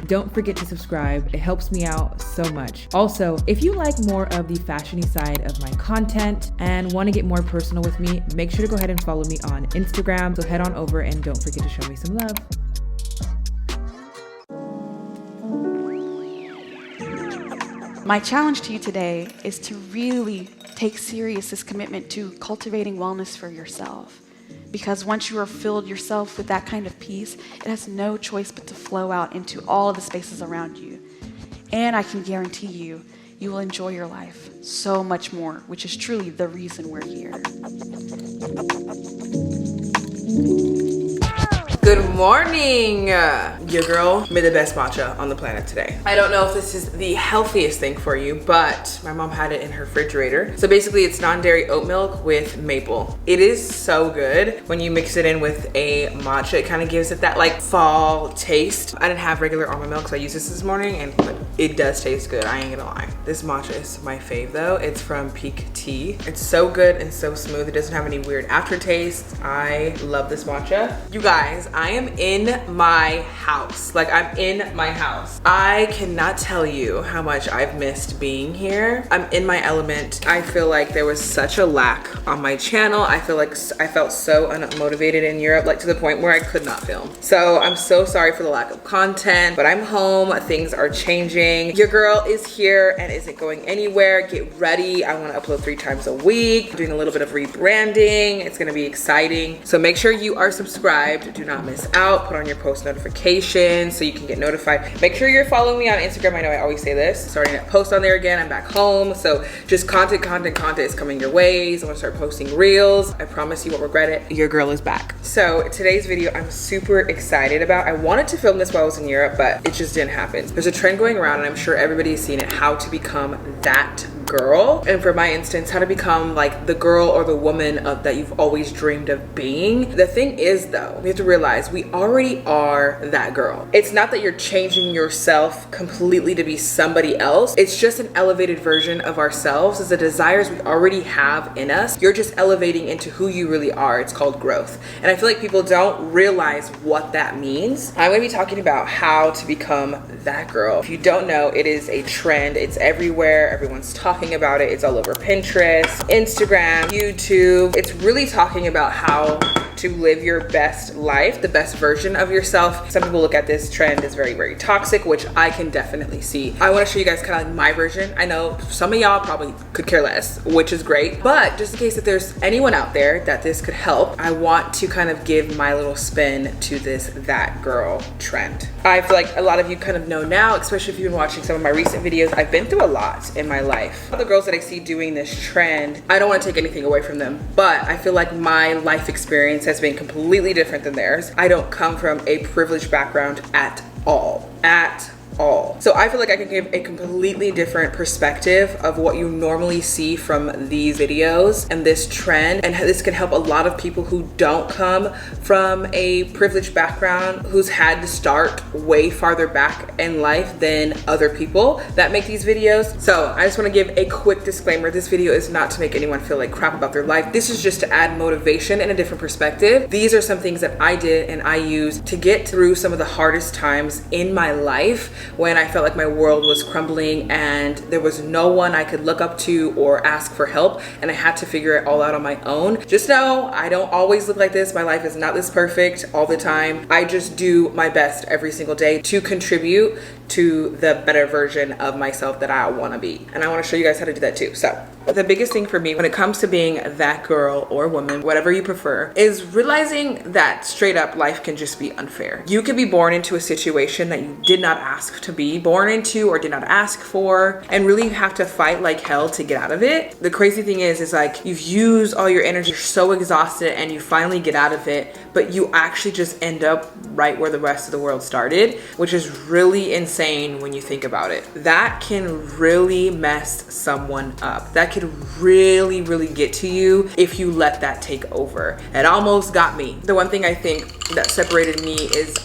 don't forget to subscribe. It helps me out so much. Also, if you like more of the fashiony side of my content and want to get more personal with me, make sure to go ahead and follow me on Instagram. So head on over and don't forget to show me some love. My challenge to you today is to really take serious this commitment to cultivating wellness for yourself. Because once you are filled yourself with that kind of peace, it has no choice but to flow out into all of the spaces around you. And I can guarantee you, you will enjoy your life so much more, which is truly the reason we're here. Good morning! Your girl made the best matcha on the planet today. I don't know if this is the healthiest thing for you, but my mom had it in her refrigerator. So basically it's non-dairy oat milk with maple. It is so good when you mix it in with a matcha. It kind of gives it that like fall taste. I didn't have regular almond milk, so I used this morning, but it does taste good, I ain't gonna lie. This matcha is my fave though. It's from Peak Tea. It's so good and so smooth. It doesn't have any weird aftertaste. I love this matcha. You guys, I am in my house. Like, I'm in my house. I cannot tell you how much I've missed being here. I'm in my element. I feel like there was such a lack on my channel. I feel like I felt so unmotivated in Europe, like to the point where I could not film. So I'm so sorry for the lack of content, but I'm home. Things are changing. Your girl is here and isn't going anywhere. Get ready. I want to upload 3 times a week. I'm doing a little bit of rebranding. It's going to be exciting. So make sure you are subscribed. Do not miss out. Put on your post notifications so you can get notified. Make sure you're following me on Instagram. I know I always say this. Starting to post on there again. I'm back home. So just content is coming your ways. I'm gonna start posting reels. I promise you won't regret it. Your girl is back. So today's video I'm super excited about. I wanted to film this while I was in Europe, but it just didn't happen. There's a trend going around and I'm sure everybody's seen it, how to become that girl. And for my instance, how to become like the girl or the woman that you've always dreamed of being. The thing is though, we have to realize we already are that girl. It's not that you're changing yourself completely to be somebody else. It's just an elevated version of ourselves. It's the desires we already have in us. You're just elevating into who you really are. It's called growth. And I feel like people don't realize what that means. I'm gonna be talking about how to become that girl. If you don't know, it is a trend. It's everywhere. Everyone's talking about it. It's all over Pinterest, Instagram, YouTube. It's really talking about how to live your best life, the best version of yourself. Some people look at this trend as very, very toxic, which I can definitely see. I want to show you guys kind of like my version. I know some of y'all probably could care less, which is great, but just in case that there's anyone out there that this could help, I want to kind of give my little spin to this that girl trend. I feel like a lot of you kind of know now, especially if you've been watching some of my recent videos, I've been through a lot in my life. The girls that I see doing this trend, I don't want to take anything away from them, but I feel like my life experience has been completely different than theirs. I don't come from a privileged background at all. So I feel like I can give a completely different perspective of what you normally see from these videos and this trend, and this can help a lot of people who don't come from a privileged background, who's had to start way farther back in life than other people that make these videos. So I just want to give a quick disclaimer. This video is not to make anyone feel like crap about their life. This is just to add motivation and a different perspective. These are some things that I did and I used to get through some of the hardest times in my life when I felt like my world was crumbling and there was no one I could look up to or ask for help, and I had to figure it all out on my own. Just know I don't always look like this. My life is not this perfect all the time. I just do my best every single day to contribute to the better version of myself that I want to be. And I want to show you guys how to do that too. So the biggest thing for me when it comes to being that girl or woman, whatever you prefer, is realizing that straight up life can just be unfair. You can be born into a situation that you did not ask to be born into or did not ask for, and really have to fight like hell to get out of it. The crazy thing is like you've used all your energy, you're so exhausted, and you finally get out of it, but you actually just end up right where the rest of the world started, which is really insane when you think about it. That can really mess someone up. That could really, really get to you if you let that take over. It almost got me. The one thing I think that separated me is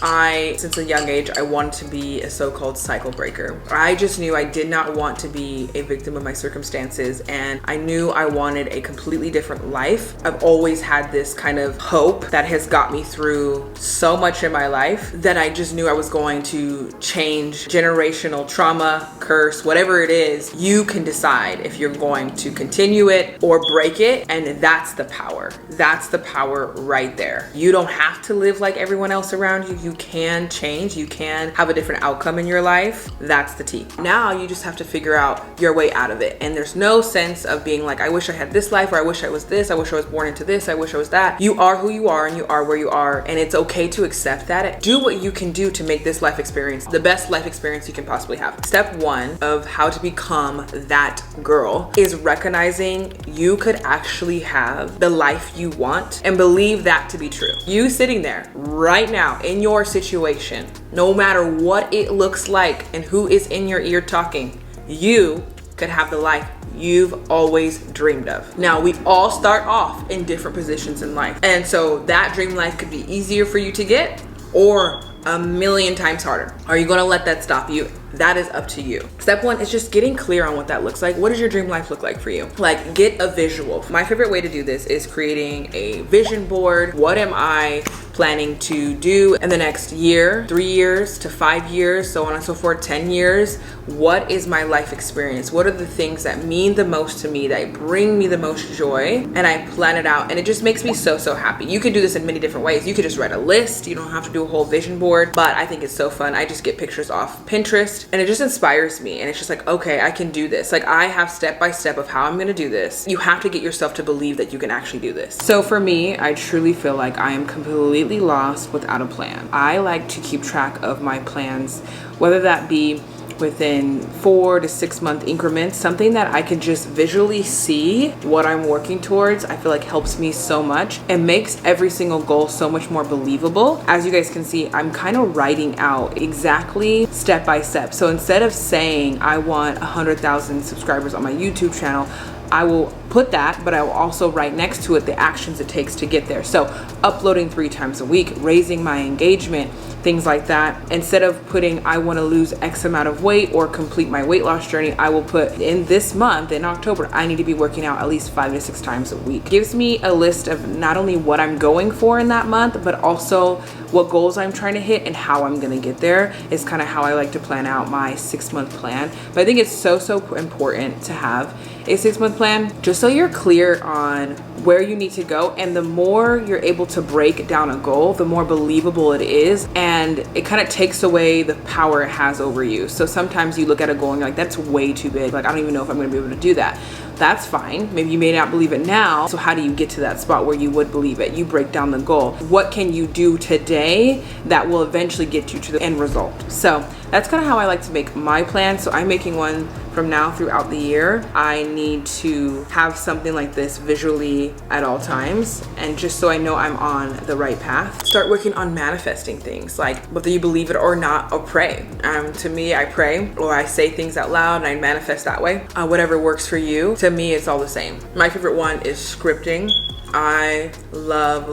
since a young age, I wanted to be a so-called cycle breaker. I just knew I did not want to be a victim of my circumstances, and I knew I wanted a completely different life. I've always had this kind of hope that has got me through so much in my life that I just knew I was going to change generational trauma, curse, whatever it is. You can decide if you're going to continue it or break it, and that's the power. That's the power right there. You don't have to live like everyone else around you. You can change. You can have a different outcome in your life. That's the tea. Now you just have to figure out your way out of it. And there's no sense of being like, I wish I had this life, or I wish I was this, I wish I was born into this, I wish I was that. You are who you are, and you are where you are, and it's okay to accept that. Do what you can do to make this life experience the best life experience you can possibly have. Step one of how to become that girl is recognizing you could actually have the life you want, and believe that to be true. You sitting there right now in your situation, no matter what it looks like and who is in your ear talking, you could have the life you've always dreamed of. Now, we all start off in different positions in life, and so that dream life could be easier for you to get or a million times harder. Are you gonna let that stop you? That is up to you. Step one is just getting clear on what that looks like. What does your dream life look like for you? Like, get a visual. My favorite way to do this is creating a vision board. What am I planning to do in the next year, 3 years to 5 years, so on and so forth, 10 years? What is my life experience? What are the things that mean the most to me, that bring me the most joy? And I plan it out, and it just makes me so, so happy. You can do this in many different ways. You could just write a list. You don't have to do a whole vision board, but I think it's so fun. I just get pictures off Pinterest, and it just inspires me, and it's just like, okay, I can do this. Like, I have step by step of how I'm gonna do this. You have to get yourself to believe that you can actually do this. So for me, I truly feel like I am completely lost without a plan. I like to keep track of my plans, whether that be within 4 to 6 month increments, something that I can just visually see what I'm working towards. I feel like helps me so much and makes every single goal so much more believable. As you guys can see, I'm kind of writing out exactly step by step. So instead of saying I want 100,000 subscribers on my YouTube channel, I will put that, but I will also write next to it the actions it takes to get there. So uploading 3 times a week, raising my engagement, things like that. Instead of putting I want to lose X amount of weight or complete my weight loss journey, I will put in this month, in October, I need to be working out at least 5 to 6 times a week. Gives me a list of not only what I'm going for in that month, but also what goals I'm trying to hit and how I'm gonna get there. Is kind of how I like to plan out my 6-month plan. But I think it's so, so important to have a 6-month plan, just so you're clear on where you need to go. And the more you're able to break down a goal, the more believable it is, and it kind of takes away the power it has over you. So sometimes you look at a goal and you're like, that's way too big. Like, I don't even know if I'm gonna be able to do that. That's fine. Maybe you may not believe it now. So how do you get to that spot where you would believe it? You break down the goal. What can you do today that will eventually get you to the end result? So that's kind of how I like to make my plan. So I'm making one from now throughout the year. I need to have something like this visually at all times, and just so I know I'm on the right path. Start working on manifesting things, like whether you believe it or not, or pray. To me, I pray or I say things out loud and I manifest that way. Whatever works for you. To me, it's all the same. My favorite one is scripting. I love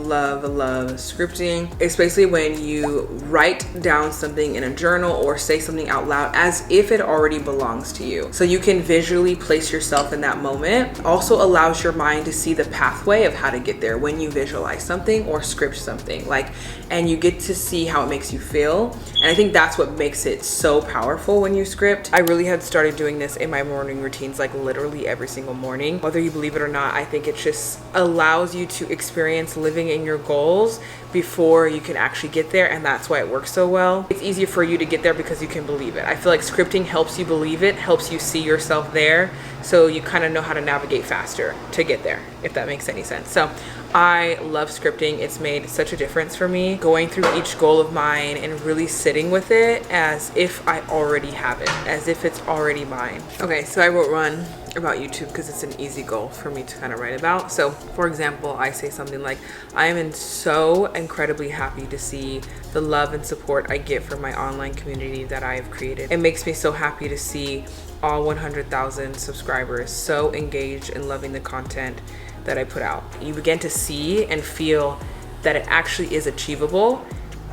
scripting. It's basically when you write down something in a journal or say something out loud as if it already belongs to you. So you can visually place yourself in that moment. Also allows your mind to see the pathway of how to get there when you visualize something or script something. And you get to see how it makes you feel. And I think that's what makes it so powerful when you script. I really had started doing this in my morning routines, like literally every single morning. Whether you believe it or not, I think it just allows you to experience living in your goals before you can actually get there, and that's why it works so well. It's easier for you to get there because you can believe it. I feel like scripting helps you believe it, helps you see yourself there, so you kind of know how to navigate faster to get there, if that makes any sense. So I love scripting. It's made such a difference for me, going through each goal of mine and really sitting with it as if I already have it, as if it's already mine. Okay, so I wrote one about YouTube because it's an easy goal for me to kind of write about. So for example, I say something like, I am so incredibly happy to see the love and support I get from my online community that I have created. It makes me so happy to see all 100,000 subscribers so engaged in loving the content that I put out. You begin to see and feel that it actually is achievable.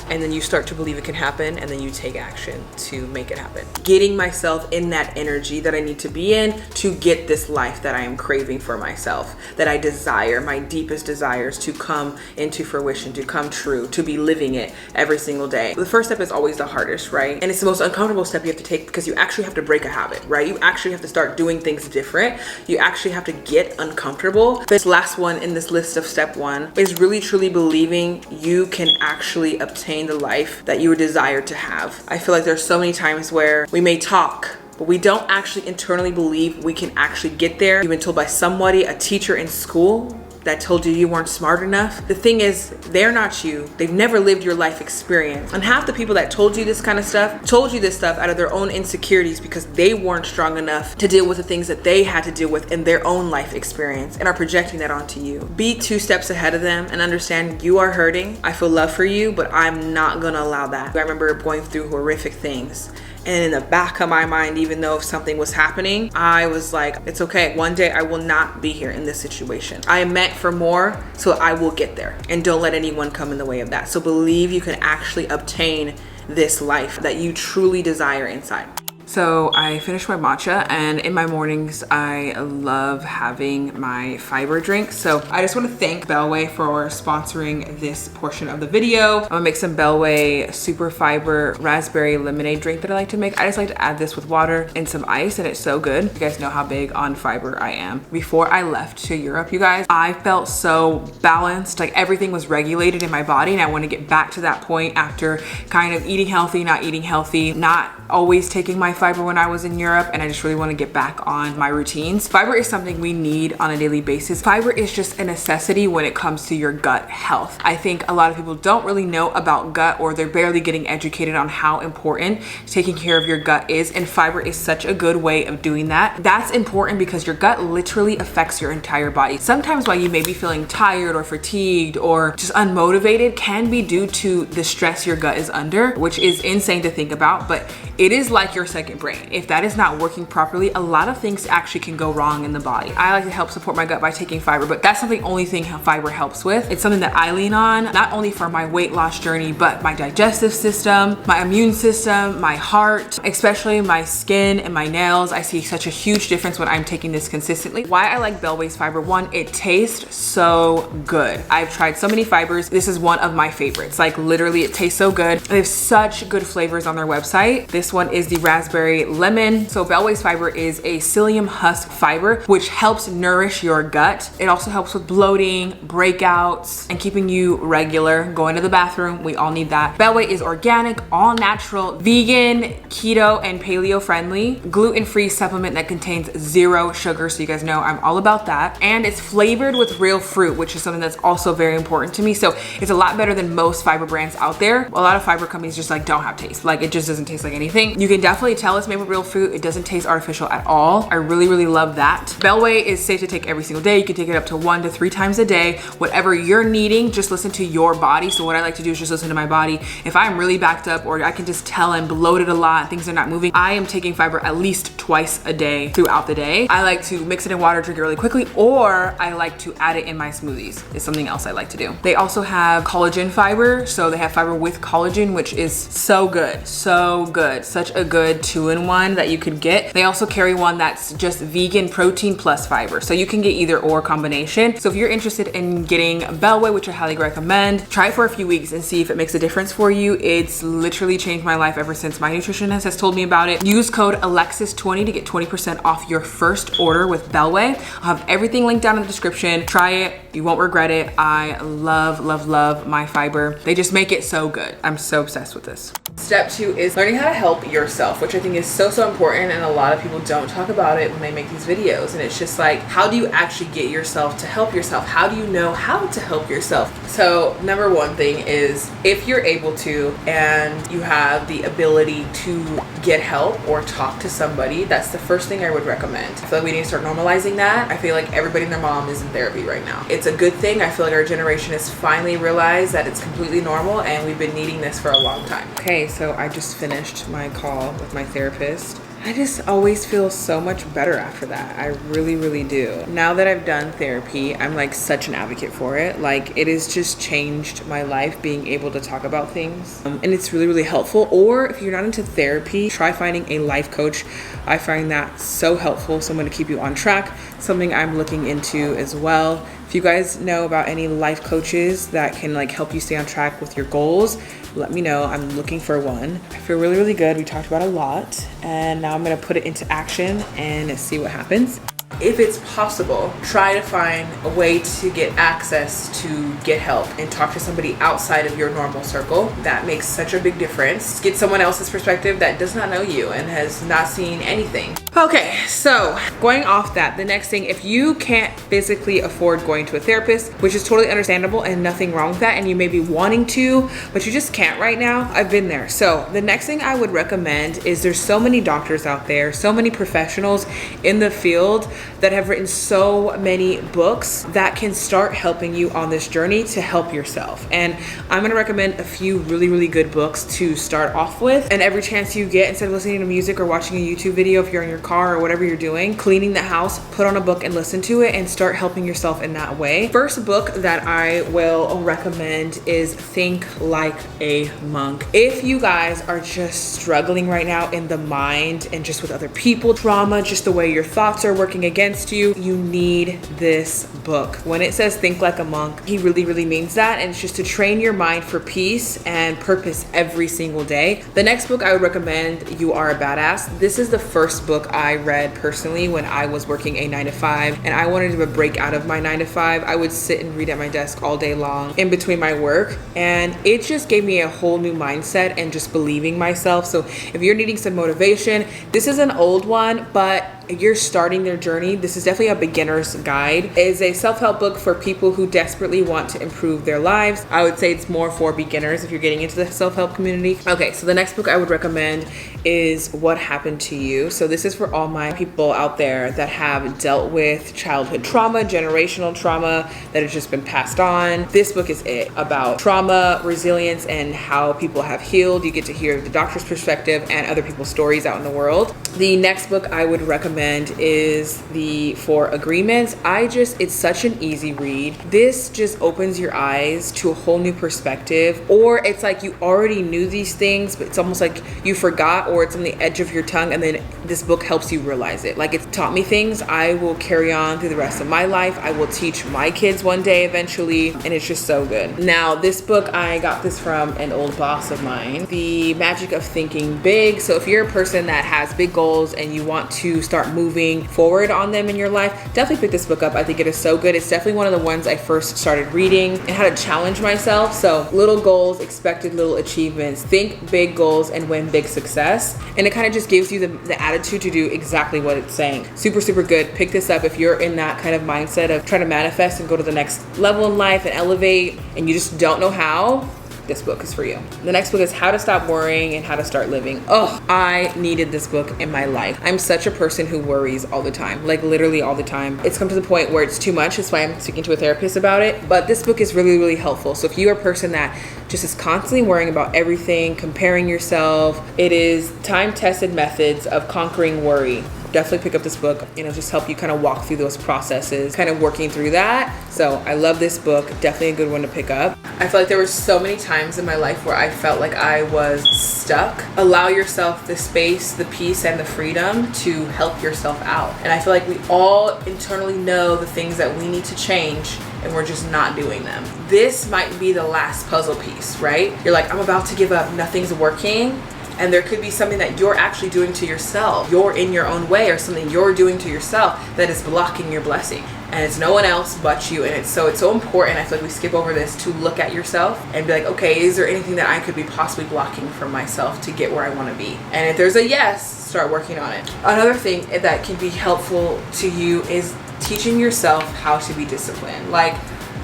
And then you start to believe it can happen, and then you take action to make it happen. Getting myself in that energy that I need to be in to get this life that I am craving for myself, that I desire, my deepest desires to come into fruition, to come true, to be living it every single day. The first step is always the hardest, right? And it's the most uncomfortable step you have to take, because you actually have to break a habit, right? You actually have to start doing things different. You actually have to get uncomfortable. This last one in this list of step 1 is really truly believing you can actually obtain the life that you desire to have. I feel like there's so many times where we may talk, but we don't actually internally believe we can actually get there. You've been told by somebody, a teacher in school, that told you you weren't smart enough. The thing is, they're not you. They've never lived your life experience. And half the people that told you this kind of stuff, told you this stuff out of their own insecurities, because they weren't strong enough to deal with the things that they had to deal with in their own life experience, and are projecting that onto you. Be 2 steps ahead of them and understand you are hurting. I feel love for you, but I'm not gonna allow that. I remember going through horrific things. And in the back of my mind, even though if something was happening, I was like, it's okay. One day I will not be here in this situation. I am meant for more, so I will get there. And don't let anyone come in the way of that. So believe you can actually obtain this life that you truly desire inside. So I finished my matcha, and in my mornings, I love having my fiber drink. So I just want to thank Bellway for sponsoring this portion of the video. I'm gonna make some Bellway super fiber raspberry lemonade drink that I like to make. I just like to add this with water and some ice, and it's so good. You guys know how big on fiber I am. Before I left to Europe, you guys, I felt so balanced, like everything was regulated in my body, and I want to get back to that point after kind of eating healthy, not eating healthy, not always taking my fiber when I was in Europe, and I just really want to get back on my routines. Fiber is something we need on a daily basis. Fiber is just a necessity when it comes to your gut health. I think a lot of people don't really know about gut, or they're barely getting educated on how important taking care of your gut is, and fiber is such a good way of doing that. That's important because your gut literally affects your entire body. Sometimes why you may be feeling tired or fatigued or just unmotivated can be due to the stress your gut is under, which is insane to think about, but it is like your second brain. If that is not working properly, a lot of things actually can go wrong in the body. I like to help support my gut by taking fiber, but that's not the only thing fiber helps with. It's something that I lean on, not only for my weight loss journey, but my digestive system, my immune system, my heart, especially my skin and my nails. I see such a huge difference when I'm taking this consistently. Why I like Bellway's fiber: 1, it tastes so good. I've tried so many fibers. This is one of my favorites. Like literally, it tastes so good. They have such good flavors on their website. This one is the raspberry lemon. So Bellway's fiber is a psyllium husk fiber, which helps nourish your gut. It also helps with bloating, breakouts, and keeping you regular, going to the bathroom. We all need that. Bellway is organic, all natural, vegan, keto, and paleo friendly, gluten-free supplement that contains 0 sugar. So you guys know I'm all about that. And it's flavored with real fruit, which is something that's also very important to me. So it's a lot better than most fiber brands out there. A lot of fiber companies just like don't have taste. Like it just doesn't taste like anything. You can definitely tell it's made with real fruit. It doesn't taste artificial at all. I really, really love that. Bellway is safe to take every single day. You can take it up to 1 to 3 times a day. Whatever you're needing, just listen to your body. So what I like to do is just listen to my body. If I'm really backed up, or I can just tell I'm bloated a lot, things are not moving, I am taking fiber at least twice a day throughout the day. I like to mix it in water, drink it really quickly, or I like to add it in my smoothies. It's something else I like to do. They also have collagen fiber. So they have fiber with collagen, which is so good, so good. Such a good 2-in-1 that you could get. They also carry one that's just vegan protein plus fiber. So you can get either or combination. So if you're interested in getting Bellway, which I highly recommend, try it for a few weeks and see if it makes a difference for you. It's literally changed my life ever since my nutritionist has told me about it. Use code Alexis20 to get 20% off your first order with Bellway. I'll have everything linked down in the description. Try it. You won't regret it. I love, love, love my fiber. They just make it so good. I'm so obsessed with this. Step 2 is learning how to help yourself, which I think is so, so important, and a lot of people don't talk about it when they make these videos. And it's just like, how do you actually get yourself to help yourself? How do you know how to help yourself? So number 1 thing is, if you're able to and you have the ability to get help or talk to somebody, that's the first thing I would recommend. I feel like we need to start normalizing that. I feel like everybody and their mom is in therapy right now. It's a good thing. I feel like our generation has finally realized that it's completely normal, and we've been needing this for a long time. Okay, so I just finished my call with my therapist. I just always feel so much better after that. I really, really do. Now that I've done therapy, I'm like such an advocate for it. Like it has just changed my life being able to talk about things. And it's really, really helpful. Or if you're not into therapy, try finding a life coach. I find that so helpful. Someone to keep you on track. Something I'm looking into as well. If you guys know about any life coaches that can like help you stay on track with your goals, let me know. I'm looking for one. I feel really, really good. We talked about a lot and now I'm gonna put it into action and see what happens. If it's possible, try to find a way to get access to get help and talk to somebody outside of your normal circle. That makes such a big difference. Get someone else's perspective that does not know you and has not seen anything. Okay, so going off that, the next thing, if you can't physically afford going to a therapist, which is totally understandable and nothing wrong with that, and you may be wanting to, but you just can't right now, I've been there. So the next thing I would recommend is there's so many doctors out there, so many professionals in the field that have written so many books that can start helping you on this journey to help yourself. And I'm gonna recommend a few really, really good books to start off with. And every chance you get, instead of listening to music or watching a YouTube video, if you're in your car or whatever you're doing, cleaning the house, put on a book and listen to it and start helping yourself in that way. First book that I will recommend is Think Like a Monk. If you guys are just struggling right now in the mind and just with other people, trauma, just the way your thoughts are working against you, you need this book. When it says think like a monk, he really, really means that. And it's just to train your mind for peace and purpose every single day. The next book I would recommend, You Are a Badass. This is the first book I read personally when I was working a 9-to-5 and I wanted to break out of my 9-to-5. I would sit and read at my desk all day long in between my work. And it just gave me a whole new mindset and just believing myself. So if you're needing some motivation, this is an old one, but if you're starting their journey, this is definitely a beginner's guide. It is a self-help book for people who desperately want to improve their lives. I would say it's more for beginners if you're getting into the self-help community. Okay, so the next book I would recommend is What Happened to You. So this is for all my people out there that have dealt with childhood trauma, generational trauma that has just been passed on. This book is it, about trauma, resilience, and how people have healed. You get to hear the doctor's perspective and other people's stories out in the world. The next book I would recommend is The 4 Agreements. It's such an easy read. This just opens your eyes to a whole new perspective, or it's like you already knew these things, but it's almost like you forgot, or it's on the edge of your tongue, and then this book helps you realize it. Like, it's taught me things I will carry on through the rest of my life. I will teach my kids one day eventually, and it's just so good. Now, this book, I got this from an old boss of mine, The Magic of Thinking Big. So if you're a person that has big goals and you want to start moving forward on them in your life, definitely pick this book up. I think it is so good. It's definitely one of the ones I first started reading and how to challenge myself. So little goals, expected little achievements, think big goals and win big success. And it kind of just gives you the attitude to do exactly what it's saying. Super, super good. Pick this up if you're in that kind of mindset of trying to manifest and go to the next level in life and elevate and you just don't know how. This book is for you. The next book is How to Stop Worrying and How to Start Living. Oh, I needed this book in my life. I'm such a person who worries all the time, like literally all the time. It's come to the point where it's too much. That's why I'm speaking to a therapist about it. But this book is really, really helpful. So if you're a person that just is constantly worrying about everything, comparing yourself, it is time-tested methods of conquering worry. Definitely pick up this book. It'll just help you kind of walk through those processes, kind of working through that. So I love this book. Definitely a good one to pick up. I feel like there were so many times in my life where I felt like I was stuck. Allow yourself the space, the peace, and the freedom to help yourself out. And I feel like we all internally know the things that we need to change and we're just not doing them. This might be the last puzzle piece, right? You're like, I'm about to give up, nothing's working. And there could be something that you're actually doing to yourself. You're in your own way, or something you're doing to yourself that is blocking your blessing. And it's no one else but you. And it's so important. I feel like we skip over this to look at yourself and be like, okay, is there anything that I could be possibly blocking from myself to get where I want to be? And if there's a yes, start working on it. Another thing that can be helpful to you is teaching yourself how to be disciplined. Like,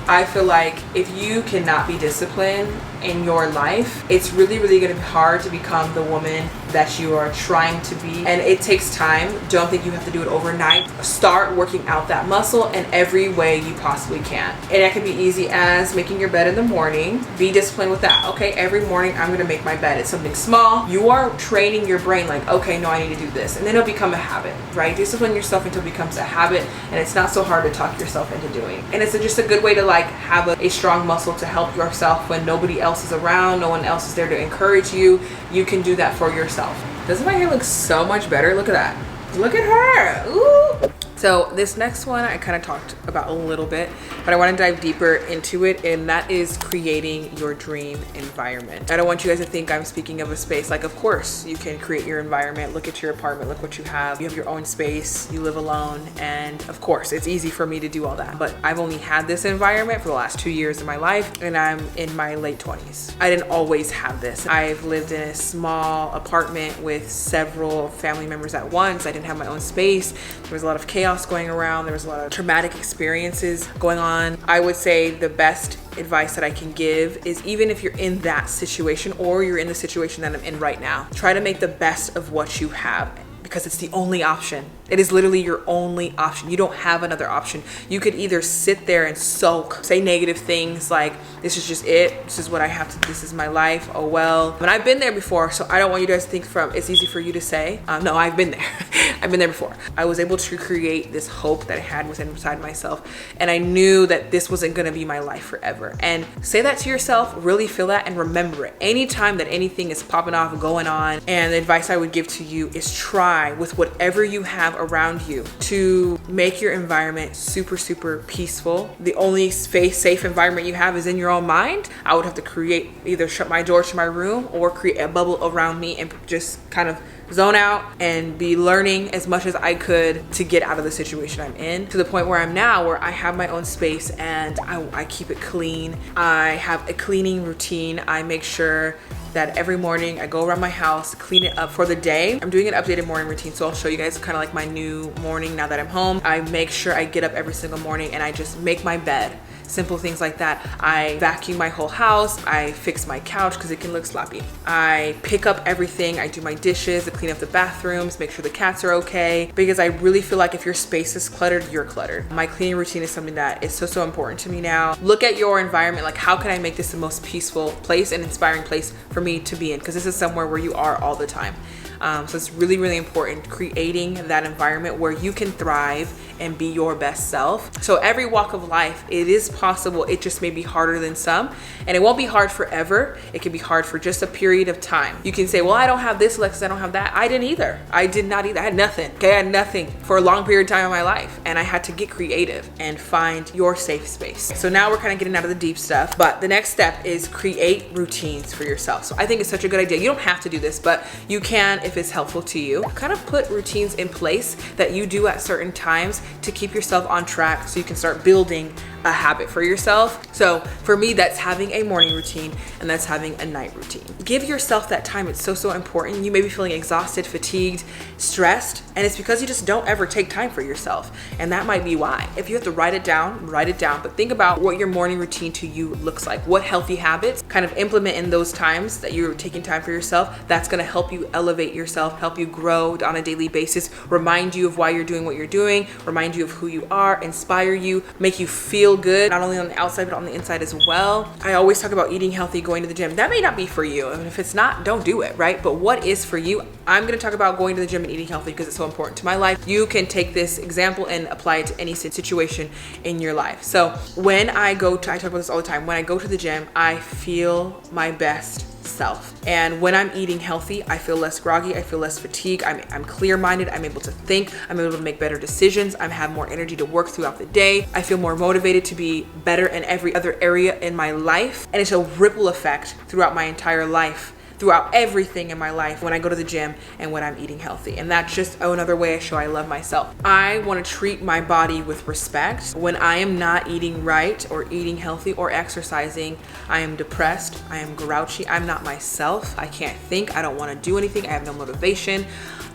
I feel like if you cannot be disciplined in your life, it's really, really gonna be hard to become the woman that you are trying to be. And it takes time. Don't think you have to do it overnight. Start working out that muscle in every way you possibly can. And that can be easy as making your bed in the morning. Be disciplined with that. Okay, every morning I'm gonna make my bed. It's something small. You are training your brain like, okay, no, I need to do this. And then it'll become a habit, right? Discipline yourself until it becomes a habit, and it's not so hard to talk yourself into doing. And it's just a good way to like have a strong muscle to help yourself when nobody else is around, no one else is there to encourage you. You can do that for yourself. Doesn't my hair look so much better? Look at that. Look at her. Ooh. So this next one I kind of talked about a little bit, but I want to dive deeper into it, and that is creating your dream environment. I don't want you guys to think I'm speaking of a space. Like, of course you can create your environment. Look at your apartment, look what you have. You have your own space, you live alone, and of course it's easy for me to do all that. But I've only had this environment for the last 2 years of my life, and I'm in my late 20s. I didn't always have this. I've lived in a small apartment with several family members at once. I didn't have my own space. There was a lot of chaos going around. There was a lot of traumatic experiences going on. I would say the best advice that I can give is, even if you're in that situation or you're in the situation that I'm in right now, try to make the best of what you have, because it's the only option. It is literally your only option. You don't have another option. You could either sit there and sulk, say negative things like, this is just it, this is what I have to, this is my life, oh well. But I've been there before, so I don't want you guys to think it's easy for you to say. No, I've been there. I've been there before. I was able to create this hope that I had within inside myself, and I knew that this wasn't gonna be my life forever. And say that to yourself, really feel that, and remember it. Anytime that anything is popping off, going on, and the advice I would give to you is try with whatever you have around you to make your environment super, super peaceful. The only safe environment you have is in your own mind. I would have to either shut my door to my room or create a bubble around me and just kind of zone out and be learning as much as I could to get out of the situation I'm in, to the point where I'm now, where I have my own space and I keep it clean. I have a cleaning routine. I make sure that every morning I go around my house, clean it up for the day. I'm doing an updated morning routine, so I'll show you guys kind of like my new morning now that I'm home. I make sure I get up every single morning and I just make my bed. Simple things like that. I vacuum my whole house. I fix my couch because it can look sloppy. I pick up everything. I do my dishes, I clean up the bathrooms, make sure the cats are okay, because I really feel like if your space is cluttered, you're cluttered. My cleaning routine is something that is so important to me now. Look at your environment, like how can I make this the most peaceful place and inspiring place for me to be in, because this is somewhere where you are all the time. So it's really, really important creating that environment where you can thrive and be your best self. So every walk of life, it is possible. It just may be harder than some, and it won't be hard forever. It can be hard for just a period of time. You can say, well, I don't have this, Alexis, I don't have that. I didn't either. I did not either. I had nothing. Okay, I had nothing for a long period of time in my life, and I had to get creative and find your safe space. So now we're kind of getting out of the deep stuff, but the next step is create routines for yourself. So I think it's such a good idea. You don't have to do this, but you can, if it's helpful to you, kind of put routines in place that you do at certain times to keep yourself on track, so you can start building a habit for yourself. So for me, that's having a morning routine, and that's having a night routine. Give yourself that time. It's so, so important. You may be feeling exhausted, fatigued, stressed, and it's because you just don't ever take time for yourself. And that might be why. If you have to write it down, but think about what your morning routine to you looks like. What healthy habits kind of implement in those times that you're taking time for yourself. That's gonna help you elevate yourself, help you grow on a daily basis, remind you of why you're doing what you're doing, remind you of who you are, inspire you, make you feel good, not only on the outside, but on the inside as well. I always talk about eating healthy, going to the gym. That may not be for you. And if it's not, don't do it, right? But what is for you? I'm gonna talk about going to the gym and eating healthy because it's so important to my life. You can take this example and apply it to any situation in your life. So when I talk about this all the time, when I go to the gym, I feel my best self. And when I'm eating healthy, I feel less groggy, I feel less fatigued, I'm clear-minded, I'm able to think, I'm able to make better decisions, I have more energy to work throughout the day, I feel more motivated to be better in every other area in my life. And it's a ripple effect throughout my entire life, throughout everything in my life when I go to the gym and when I'm eating healthy. And that's just another way I show I love myself. I want to treat my body with respect. When I am not eating right or eating healthy or exercising, I am depressed, I am grouchy, I'm not myself, I can't think, I don't want to do anything, I have no motivation,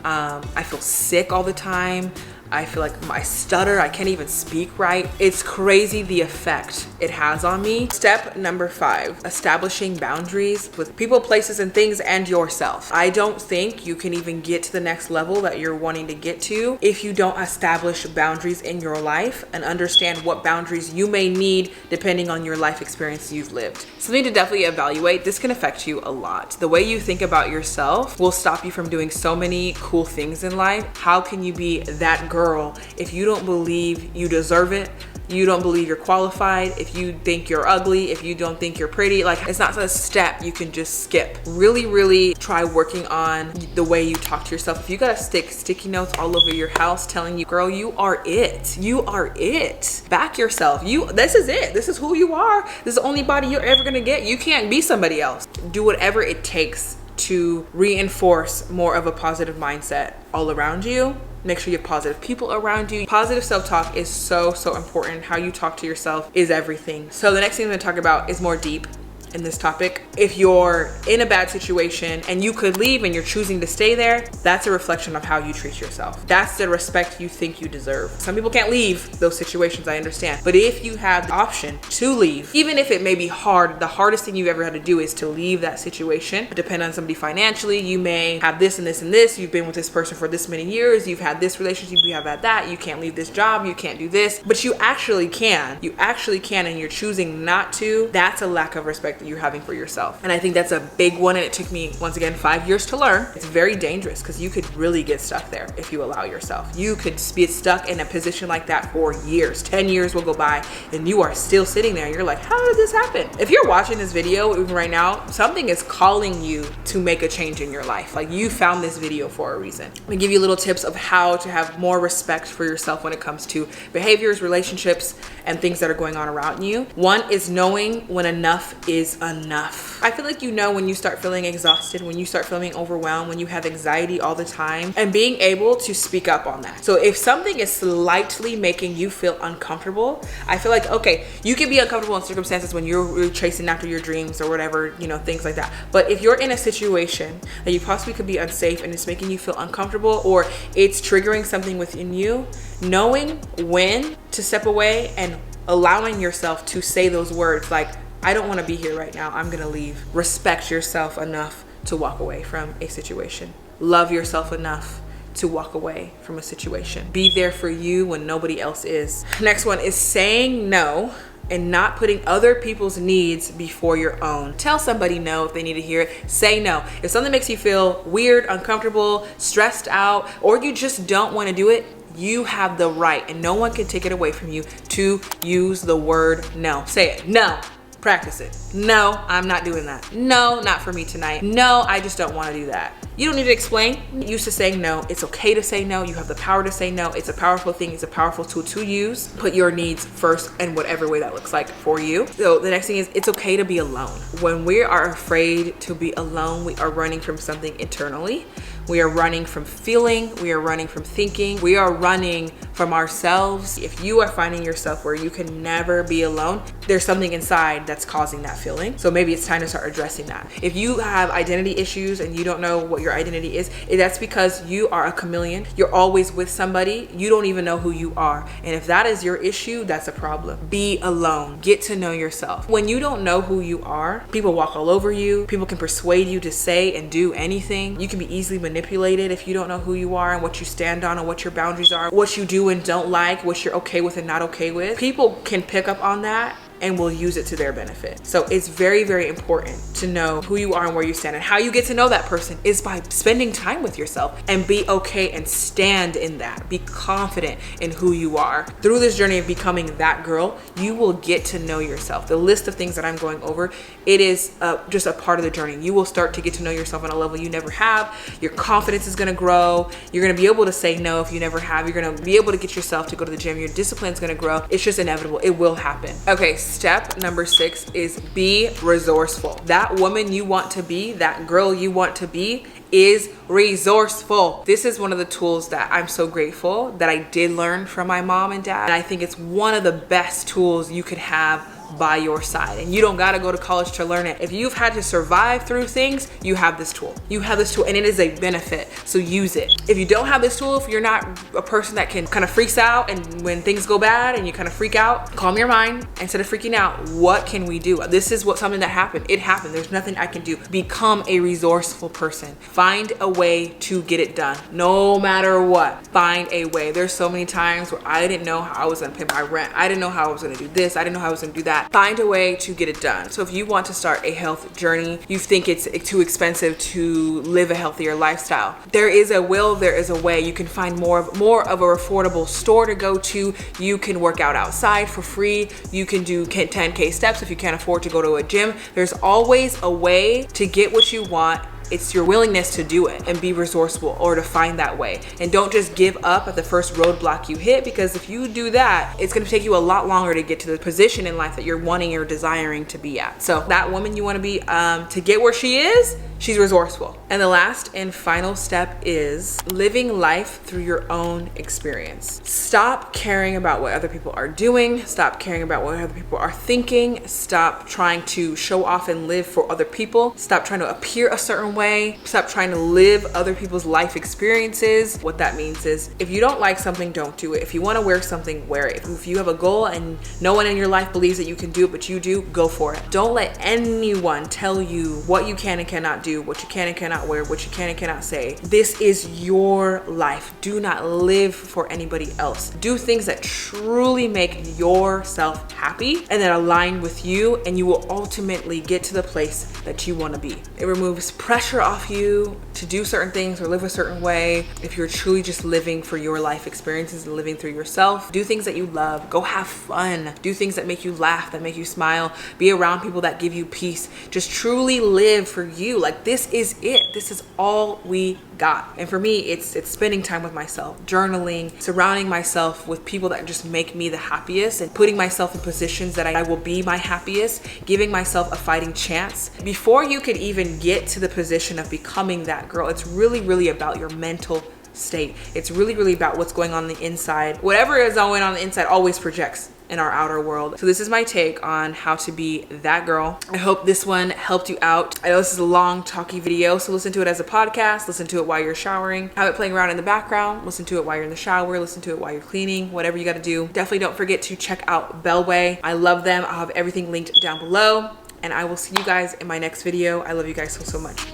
I feel sick all the time. I feel like I stutter. I can't even speak right. It's crazy the effect it has on me. Step number 5, establishing boundaries with people, places, and things, and yourself. I don't think you can even get to the next level that you're wanting to get to if you don't establish boundaries in your life and understand what boundaries you may need depending on your life experience you've lived. Something to definitely evaluate. This can affect you a lot. The way you think about yourself will stop you from doing so many cool things in life. How can you be that girl if you don't believe you deserve it? You don't believe you're qualified, if you think you're ugly, if you don't think you're pretty. Like, it's not a step you can just skip. Really try working on the way you talk to yourself. If you gotta stick sticky notes all over your house telling you, girl, you are it. You are it. Back yourself. This is it. This is who you are. This is the only body you're ever gonna get. You can't be somebody else. Do whatever it takes to reinforce more of a positive mindset all around you. Make sure you have positive people around you. Positive self-talk is so important. How you talk to yourself is everything. So the next thing I'm gonna talk about is more deep in this topic. If you're in a bad situation and you could leave and you're choosing to stay there, that's a reflection of how you treat yourself. That's the respect you think you deserve. Some people can't leave those situations, I understand. But if you have the option to leave, even if it may be hard, the hardest thing you've ever had to do is to leave that situation. Depend on somebody financially. You may have this and this and this. You've been with this person for this many years. You've had this relationship. You have had that. You can't leave this job. You can't do this. But you actually can. You actually can, and you're choosing not to. That's a lack of respect that you're having for yourself. And I think that's a big one, and it took me, once again, 5 years to learn. It's very dangerous because you could really get stuck there if you allow yourself. You could be stuck in a position like that for years. 10 years will go by and you are still sitting there. You're like, how did this happen? If you're watching this video even right now, something is calling you to make a change in your life. Like, you found this video for a reason. I'm gonna give you little tips of how to have more respect for yourself when it comes to behaviors, relationships, and things that are going on around you. One is knowing when enough is enough. I feel like you know when you start feeling exhausted, when you start feeling overwhelmed, when you have anxiety all the time, and being able to speak up on that. So if something is slightly making you feel uncomfortable, I feel like, okay, you can be uncomfortable in circumstances when you're chasing after your dreams or whatever, you know, things like that. But if you're in a situation that you possibly could be unsafe and it's making you feel uncomfortable, or it's triggering something within you, knowing when to step away and allowing yourself to say those words like, I don't want to be here right now, I'm gonna leave. Respect yourself enough to walk away from a situation. Love yourself enough to walk away from a situation. Be there for you when nobody else is. Next one is saying no and not putting other people's needs before your own. Tell somebody no if they need to hear it. Say no. If something makes you feel weird, uncomfortable, stressed out, or you just don't want to do it, you have the right, and no one can take it away from you, to use the word no. Say it. No. Practice it. No, I'm not doing that. No, not for me tonight. No, I just don't want to do that. You don't need to explain. Get used to saying no. It's okay to say no. You have the power to say no. It's a powerful thing. It's a powerful tool to use. Put your needs first in whatever way that looks like for you. So the next thing is, it's okay to be alone. When we are afraid to be alone, we are running from something internally. We are running from feeling. We are running from thinking. We are running from ourselves. If you are finding yourself where you can never be alone, there's something inside that's causing that feeling. So maybe it's time to start addressing that. If you have identity issues and you don't know what your identity is, that's because you are a chameleon. You're always with somebody. You don't even know who you are. And if that is your issue, that's a problem. Be alone. Get to know yourself. When you don't know who you are, people walk all over you. People can persuade you to say and do anything. You can be easily manipulated if you don't know who you are and what you stand on and what your boundaries are, what you do and don't like, what you're okay with and not okay with. People can pick up on that and will use it to their benefit. So it's very, very important to know who you are and where you stand. And how you get to know that person is by spending time with yourself, and be okay and stand in that. Be confident in who you are. Through this journey of becoming that girl, you will get to know yourself. The list of things that I'm going over, it is just a part of the journey. You will start to get to know yourself on a level you never have. Your confidence is gonna grow. You're gonna be able to say no if you never have. You're gonna be able to get yourself to go to the gym. Your discipline is gonna grow. It's just inevitable. It will happen. Okay, step number 6 is be resourceful. That woman you want to be, that girl you want to be, is resourceful. This is one of the tools that I'm so grateful that I did learn from my mom and dad. And I think it's one of the best tools you could have by your side. And you don't gotta go to college to learn it. If you've had to survive through things, you have this tool. You have this tool and it is a benefit, so use it. If you don't have this tool, if you're not a person that can kind of freaks out and when things go bad and you kind of freak out, calm your mind. Instead of freaking out, what can we do? This is something that happened. It happened. There's nothing I can do. Become a resourceful person. Find a way to get it done. No matter what, find a way. There's so many times where I didn't know how I was gonna pay my rent. I didn't know how I was gonna do this. I didn't know how I was gonna do that. Find a way to get it done. So if you want to start a health journey, you think it's too expensive to live a healthier lifestyle, there is a will, there is a way. You can find more of a affordable store to go to. You can work out outside for free. You can do 10K steps if you can't afford to go to a gym. There's always a way to get what you want. It's your willingness to do it and be resourceful or to find that way. And don't just give up at the first roadblock you hit, because if you do that, it's gonna take you a lot longer to get to the position in life that you're wanting or desiring to be at. So that woman you wanna be, to get where she is, she's resourceful. And the last and final step is living life through your own experience. Stop caring about what other people are doing. Stop caring about what other people are thinking. Stop trying to show off and live for other people. Stop trying to appear a certain way. Stop trying to live other people's life experiences. What that means is if you don't like something, don't do it. If you want to wear something, wear it. If you have a goal and no one in your life believes that you can do it, but you do, go for it. Don't let anyone tell you what you can and cannot do, what you can and cannot wear, what you can and cannot say. This is your life. Do not live for anybody else. Do things that truly make yourself happy and that align with you, and you will ultimately get to the place that you want to be. It removes pressure off you to do certain things or live a certain way. If you're truly just living for your life experiences and living through yourself, do things that you love. Go have fun. Do things that make you laugh, that make you smile. Be around people that give you peace. Just truly live for you. Like, this is it. This is all we got. And for me, it's spending time with myself, journaling, surrounding myself with people that just make me the happiest, and putting myself in positions that I will be my happiest, giving myself a fighting chance. Before you could even get to the position of becoming that girl, it's really, really about your mental state. It's really, really about what's going on the inside. Whatever is going on the inside always projects in our outer world. So this is my take on how to be that girl. I hope this one helped you out. I know this is a long talky video, so listen to it as a podcast, listen to it while you're showering, have it playing around in the background, listen to it while you're in the shower, listen to it while you're cleaning, whatever you gotta do. Definitely don't forget to check out Bellway. I love them. I'll have everything linked down below, and I will see you guys in my next video. I love you guys so much.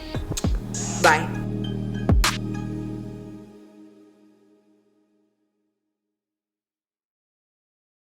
Bye.